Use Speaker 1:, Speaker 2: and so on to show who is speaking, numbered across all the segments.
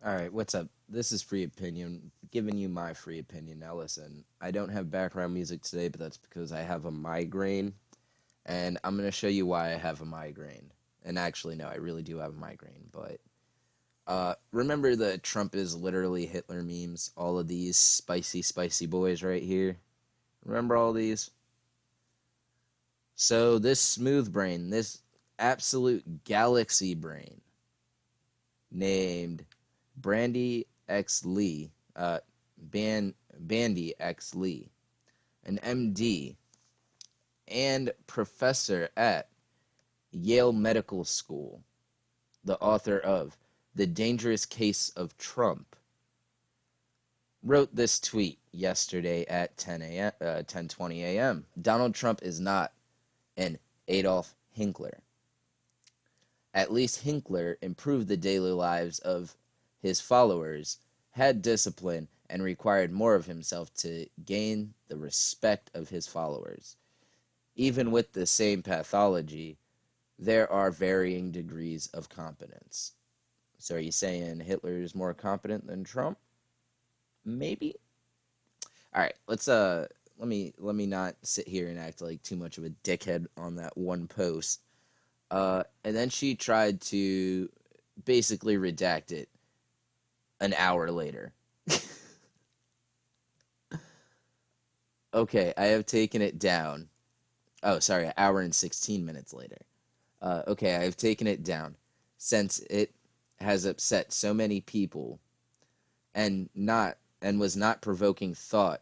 Speaker 1: Alright, what's up? This is Free Opinion, giving you my free opinion. Now, listen, I don't have background music today, but that's because I have a migraine, and I'm going to show you why I have a migraine. And actually, no, I really do have a migraine, but remember the Trump is literally Hitler memes? All of these spicy, spicy boys right here? Remember all these? So, this smooth brain, this absolute galaxy brain, named Brandy X. Lee, Bandy X. Lee, an MD and professor at Yale Medical School, the author of The Dangerous Case of Trump, wrote this tweet yesterday at 10:20 a.m. Donald Trump is not an Adolf Hinkler. At least Hinkler improved the daily lives of his followers, had discipline, and required more of himself to gain the respect of his followers. Even with the same pathology, there are varying degrees of competence. So are you saying Hitler is more competent than Trump? Maybe. All right, let me not sit here and act like too much of a dickhead on that one post. And then she tried to basically redact it an hour later. Okay, I have taken it down. Oh, sorry, an hour and 16 minutes later. Okay, I have taken it down since it has upset so many people and was not provoking thought,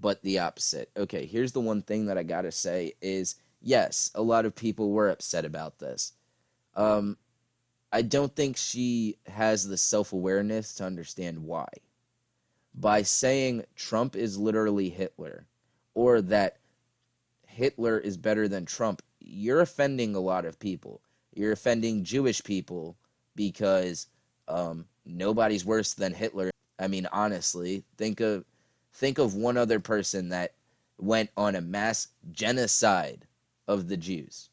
Speaker 1: but the opposite. Okay, here's the one thing that I gotta say is yes, a lot of people were upset about this. Um, I don't think she has the self awareness to understand why. By saying Trump is literally Hitler, or that Hitler is better than Trump, you're offending a lot of people. You're offending Jewish people because nobody's worse than Hitler. I mean, honestly, think of one other person that went on a mass genocide of the Jews.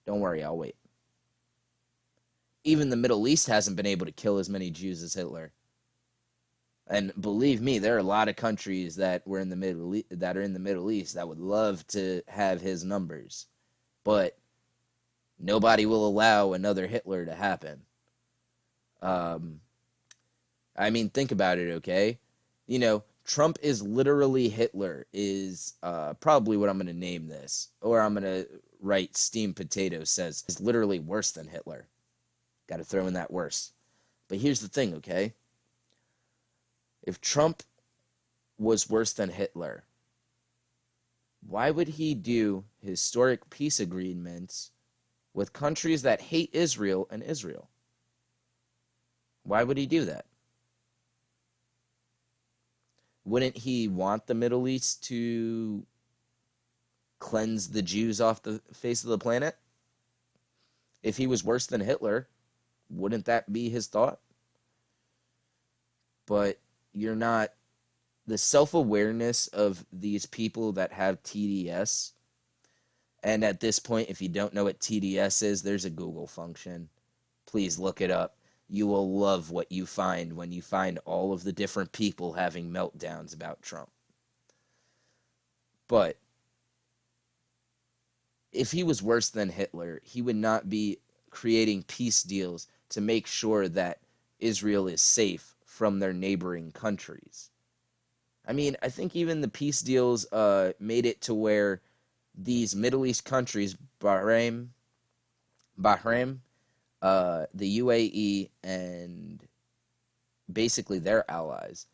Speaker 1: Don't worry, I'll wait. Even the Middle East hasn't been able to kill as many Jews as Hitler. And believe me, there are a lot of countries that were in the that are in the Middle East that would love to have his numbers, but nobody will allow another Hitler to happen. Um, I mean, think about it, okay? Trump is literally Hitler is probably what I'm going to name this, or I'm going to write Steamed Potato says is literally worse than Hitler. Got to throw in that worse. But here's the thing, okay? If Trump was worse than Hitler, why would he do historic peace agreements with countries that hate Israel and Israel? Why would he do that? Wouldn't he want the Middle East to cleanse the Jews off the face of the planet? If he was worse than Hitler, wouldn't that be his thought? But you're not. The self-awareness of these people that have TDS, and at this point, if you don't know what TDS is, there's a Google function. Please look it up. You will love what you find when you find all of the different people having meltdowns about Trump. But if he was worse than Hitler, he would not be creating peace deals to make sure that Israel is safe from their neighboring countries. I mean, I think even the peace deals made it to where these Middle East countries, Bahrain, the UAE, and basically their allies,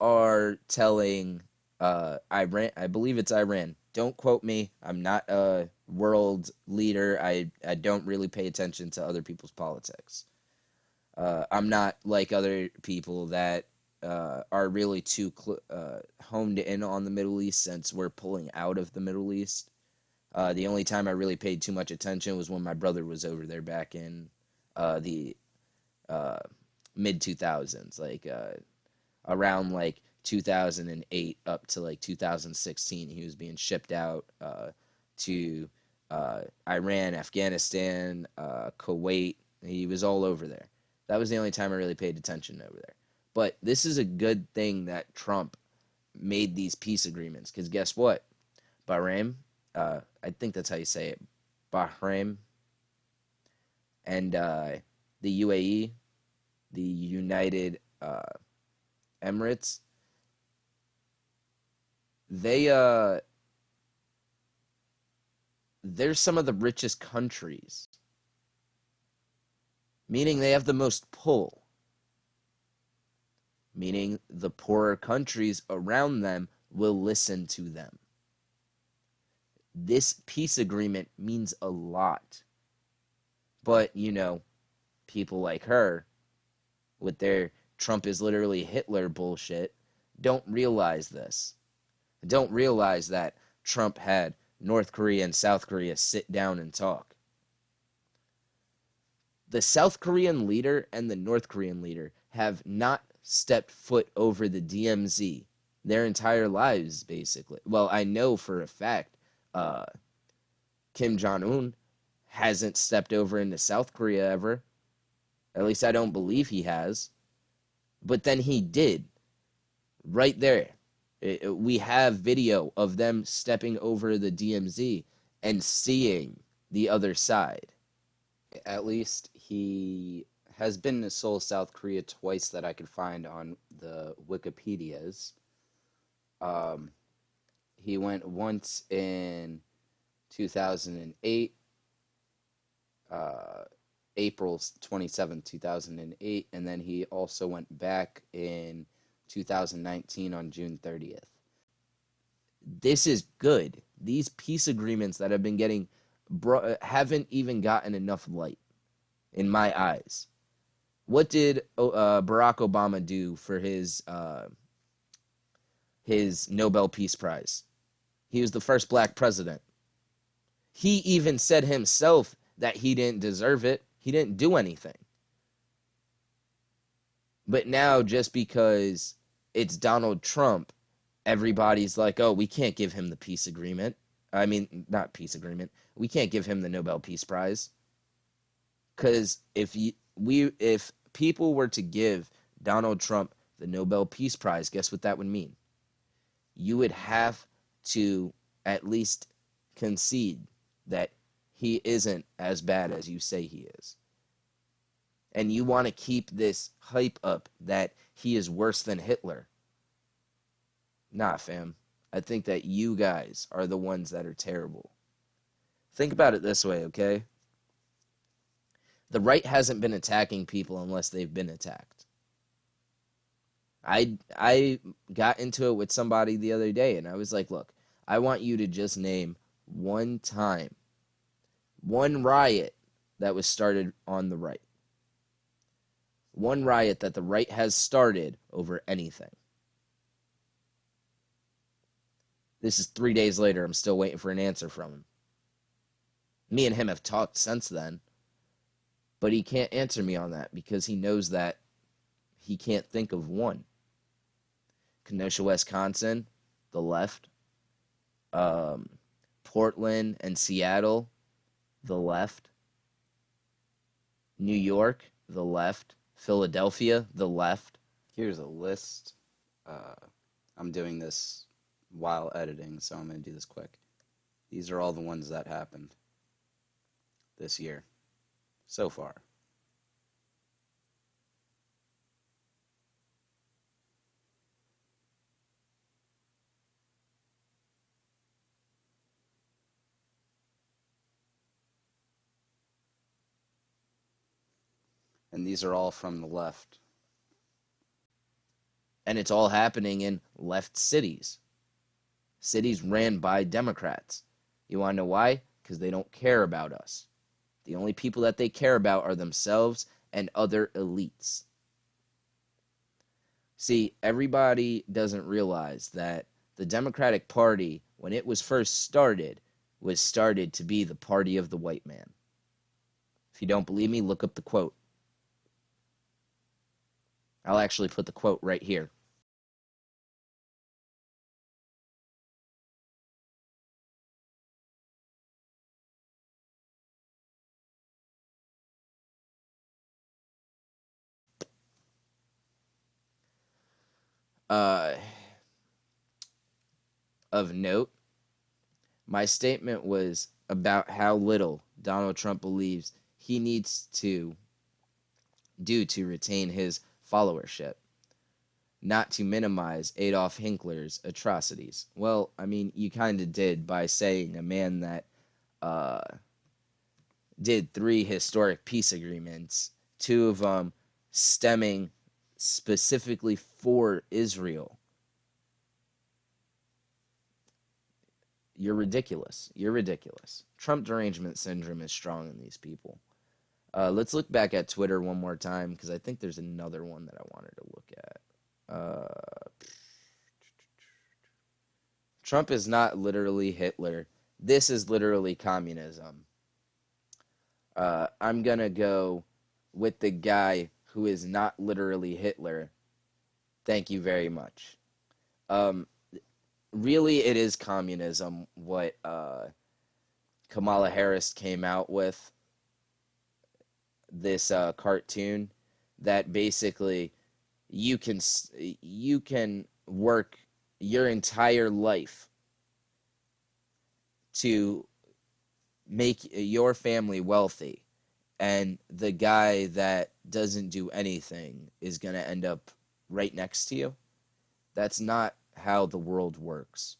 Speaker 1: are telling Iran, I believe it's Iran. Don't quote me. I'm not a world leader. I don't really pay attention to other people's politics. I'm not like other people that are really too honed in on the Middle East since we're pulling out of the Middle East. The only time I really paid too much attention was when my brother was over there back in the uh, mid 2000s, like around like 2008 up to like 2016. He was being shipped out to Iran, Afghanistan, Kuwait. He was all over there. That was the only time I really paid attention over there. But this is a good thing that Trump made these peace agreements, because guess what? Bahrain, I think that's how you say it, Bahrain, and the UAE, the United Emirates, they they're some of the richest countries, meaning they have the most pull, meaning the poorer countries around them will listen to them. This peace agreement means a lot. But, people like her, with their Trump is literally Hitler bullshit, don't realize this. Don't realize that Trump had North Korea and South Korea sit down and talk. The South Korean leader and the North Korean leader have not stepped foot over the DMZ their entire lives, basically. Well, I know for a fact Kim Jong-un hasn't stepped over into South Korea ever. At least I don't believe he has. But then he did. Right there. We have video of them stepping over the DMZ and seeing the other side.
Speaker 2: At least he has been to Seoul, South Korea twice that I could find on the Wikipedias. He went once in 2008, April 27th, 2008, and then he also went back in 2019 on June 30th. This is good. These peace agreements that have been getting haven't even gotten enough light in my eyes. What did Barack Obama do for his Nobel Peace Prize? He was the first black president. He even said himself that he didn't deserve it. He didn't do anything. But now, just because it's Donald Trump, everybody's like, oh, we can't give him the peace agreement. I mean, not peace agreement. We can't give him the Nobel Peace Prize. Because if people were to give Donald Trump the Nobel Peace Prize, guess what that would mean? You would have to at least concede that he isn't as bad as you say he is. And you want to keep this hype up that he is worse than Hitler. Nah, fam. I think that you guys are the ones that are terrible. Think about it this way, okay? The right hasn't been attacking people unless they've been attacked. I got into it with somebody the other day, and I was like, look, I want you to just name one time, one riot that was started on the right. One riot that the right has started over anything. This is 3 days later. I'm still waiting for an answer from him. Me and him have talked since then, but he can't answer me on that because he knows that he can't think of one. Kenosha, Wisconsin, the left. Portland and Seattle, the left. New York, the left. Philadelphia, the left. Here's a list. I'm doing this while editing, so I'm going to do this quick. These are all the ones that happened this year so far. And these are all from the left.
Speaker 1: And it's all happening in left cities. Cities ran by Democrats. You want to know why? Because they don't care about us. The only people that they care about are themselves and other elites. See, everybody doesn't realize that the Democratic Party, when it was first started, was started to be the party of the white man. If you don't believe me, look up the quote. I'll actually put the quote right here. uh, of note, my statement was about how little Donald Trump believes he needs to do to retain his followership, not to minimize Adolf Hinkler's atrocities. Well, I mean, you kind of did by saying a man that uh, did 3 historic peace agreements, 2 of them stemming specifically for Israel. You're ridiculous. You're ridiculous. Trump derangement syndrome is strong in these people. Let's look back at Twitter one more time because I think there's another one that I wanted to look at. Trump is not literally Hitler. This is literally communism. I'm going to go with the guy who is not literally Hitler. Thank you very much. Really, it is communism what Kamala Harris came out with. This cartoon that basically you can work your entire life to make your family wealthy, and the guy that doesn't do anything is going to end up right next to you. That's not how the world works.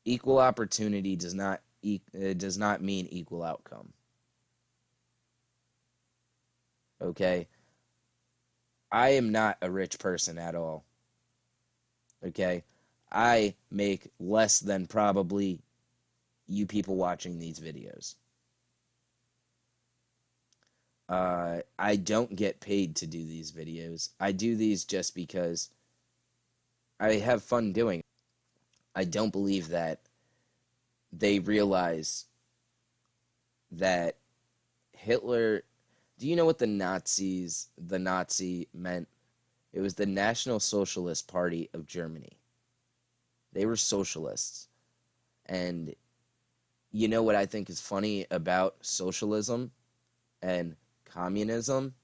Speaker 1: Equal opportunity does not mean equal outcome. Okay? I am not a rich person at all. Okay? I make less than probably you people watching these videos. I don't get paid to do these videos. I do these just because I have fun doing it. I don't believe that they realize that Hitler. Do you know what the Nazi meant? It was the National Socialist Party of Germany. They were socialists. And you know what I think is funny about socialism and communism?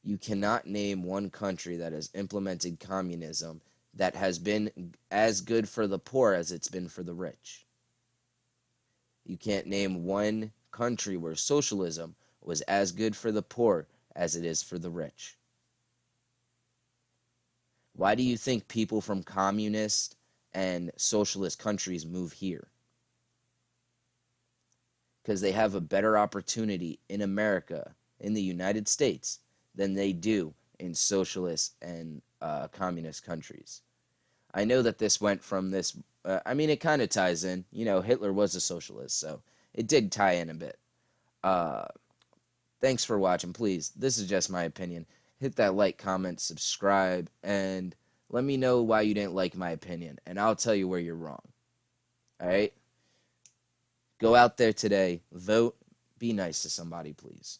Speaker 1: You cannot name one country that has implemented communism that has been as good for the poor as it's been for the rich. You can't name one country where socialism was as good for the poor as it is for the rich. Why do you think people from communist and socialist countries move here? Because they have a better opportunity in America, in the United States, than they do in socialist and communist countries. I know that this went from this, it kind of ties in. You know, Hitler was a socialist, so it did tie in a bit. Thanks for watching. Please, this is just my opinion. Hit that like, comment, subscribe, and let me know why you didn't like my opinion, and I'll tell you where you're wrong. All right? Go out there today, vote, be nice to somebody, please.